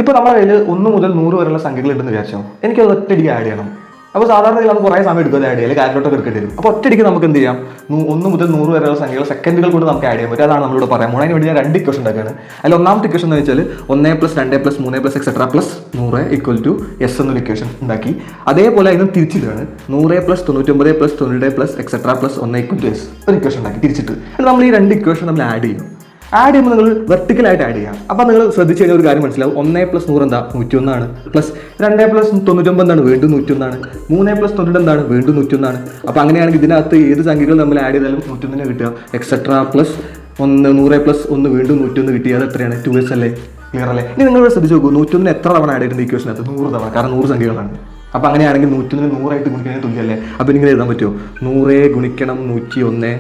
ഇപ്പോൾ നമ്മുടെ കയ്യിൽ 1 മുതൽ 100 വരെയുള്ള സംഖ്യകൾ ഉണ്ടെന്ന് വിചാരിച്ചോ, എനിക്കത് ഒറ്റയടിക്ക് ആഡ് ചെയ്യണം. അപ്പോൾ സാധാരണ നമുക്ക് കുറേ സമയം എടുക്കും ആഡ് ചെയ്യാൻ, കാൽക്കുലേറ്റർ എടുക്കേണ്ടി വരും. അപ്പോൾ ഒറ്റയടിക്ക് നമുക്ക് എന്ത് ചെയ്യാം, 1 മുതൽ 100 വരെയുള്ള സംഖ്യകൾ സെക്കൻഡുകൾ കൊണ്ട് നമുക്ക് ആഡ് ചെയ്യാൻ പറ്റും. അതാണ് നമ്മളിവിടെ പറയാം. അതിന് വേണ്ടി ഞാൻ 2 ഇക്വേഷൻ ഉണ്ടാക്കുകയാണ്. അതിൽ ഒന്നാമത്തെ ഇക്വേഷൻ എന്ന് വെച്ചാൽ 1 + 2 + 3 + എക്സെട്ര + 100 = S എന്നൊരു ഇക്വേഷൻ ഉണ്ടാക്കി. അതേപോലെ അതിന് തിരിച്ചിട്ടാണ് 100 + 99 + 92 + എക്സെട്ര + 1 = S ഒരു ഇക്വേഷൻ ഉണ്ടാക്കി തിരിച്ചിട്ട്. നമ്മൾ ഈ 2 ഇക്വേഷൻ നമ്മൾ ആഡ് ചെയ്യും. ആഡ് ചെയ്യുമ്പോൾ നിങ്ങൾ വെർട്ടിക്കലായിട്ട് ആഡ് ചെയ്യാം. അപ്പോൾ നിങ്ങൾ ശ്രദ്ധിച്ച് കഴിഞ്ഞാൽ ഒരു കാര്യം മനസ്സിലാവും. 1 + 100 എന്താ 101 ആണ്, പ്ലസ് 2 + 99 എന്താണ് വീണ്ടും 101 ആണ്, 3 + 92 എന്താണ് വീണ്ടും 101 ആണ്. അപ്പോൾ അങ്ങനെയാണെങ്കിൽ ഇതിനകത്ത് ഏത് സംഖ്യകൾ നമ്മൾ ആഡ് ചെയ്താലും 101 കിട്ടുക. എക്സെട്ര + 1 100 + 1 വീണ്ടും 101 കിട്ടിയത് എത്രയാണ്? 2S അല്ലേ? ക്ലിയർ അല്ലേ? ഇനി നിങ്ങൾ ശ്രദ്ധിച്ച് നോക്കൂ, 101 എത്ര തവണ ആഡ് ചെയ്തിട്ടുണ്ട് ഇക്വേഷനകത്ത്? 100 തവണ. കാരണം 100 സംഖ്യകളാണ്. അപ്പോൾ അങ്ങനെയാണെങ്കിൽ 101 100 ആയിട്ട് ഗുണിക്കുന്നത് തുല്യമല്ലേ? അപ്പോൾ നിങ്ങൾ എഴുതാൻ പറ്റുമോ? 100 × 101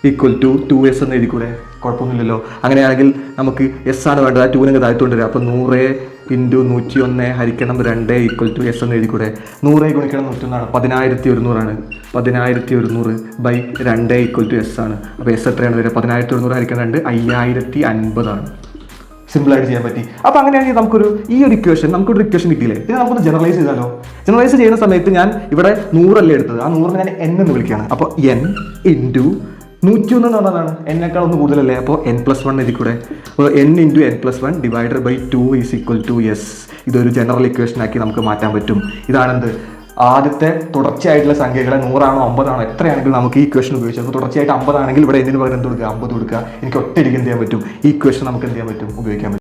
= 2S എന്ന് എഴുതിക്കൂടെ? കുഴപ്പമൊന്നുമില്ലല്ലോ. അങ്ങനെയാണെങ്കിൽ നമുക്ക് S ആണ് വേണ്ടത്. ആ 2 താഴ്ത്തുകൊണ്ട് വരിക. അപ്പോൾ 100 × 101 ഹരിക്കണം 2 = S എന്ന് എഴുതിക്കൂടെ? 100 × 101 ആണ് 10100 ആണ്. 10100/2 = S ആണ്. അപ്പോൾ S എത്രയാണ് വരിക? 10100 ഹരിക്കണം 2 5050 ആണ്. സിമ്പിളായിട്ട് ചെയ്യാൻ പറ്റി. അപ്പോൾ അങ്ങനെയാണെങ്കിൽ ഈ ഒരു ഇക്വേഷൻ ഇക്വേഷൻ കിട്ടിയില്ലേ? ഇത് നമുക്കൊന്ന് ജനറലൈസ് ചെയ്താലോ? ജനറലൈസ് ചെയ്യുന്ന സമയത്ത് ഞാൻ ഇവിടെ 100 അല്ലേ എടുത്തത്, ആ 100 ഞാൻ N എന്ന് വിളിക്കുകയാണ്. അപ്പോൾ N × 101 എന്ന് പറഞ്ഞതാണ് എന്നേക്കാൾ ഒന്ന് കൂടുതലല്ലേ? അപ്പോൾ N+1 എഴുതിക്കൂടെ? അപ്പോൾ N × N+1 / 2 = S. ഇതൊരു ജനറൽ ഇക്വേഷൻ ആക്കി നമുക്ക് മാറ്റാൻ പറ്റും. ഇതാണെന്ത്? ആദ്യത്തെ തുടർച്ചയായിട്ടുള്ള സംഖ്യകളെ 100 ആണോ 50 ആണോ എത്രയാണെങ്കിലും നമുക്ക് ഈ ഇക്വേഷൻ ഉപയോഗിക്കാം. അപ്പോൾ തുടർച്ചയായിട്ട് 50 ആണെങ്കിൽ ഇവിടെ N ന് പകരം എന്ത് കൊടുക്കുക? 50 കൊടുക്കുക. എനിക്ക് ഒറ്റയടിക്ക് എന്ത് ചെയ്യാൻ പറ്റും? ഈ ഇക്വേഷൻ നമുക്ക് എന്ത് ചെയ്യാൻ പറ്റും? ഉപയോഗിക്കാൻ പറ്റും.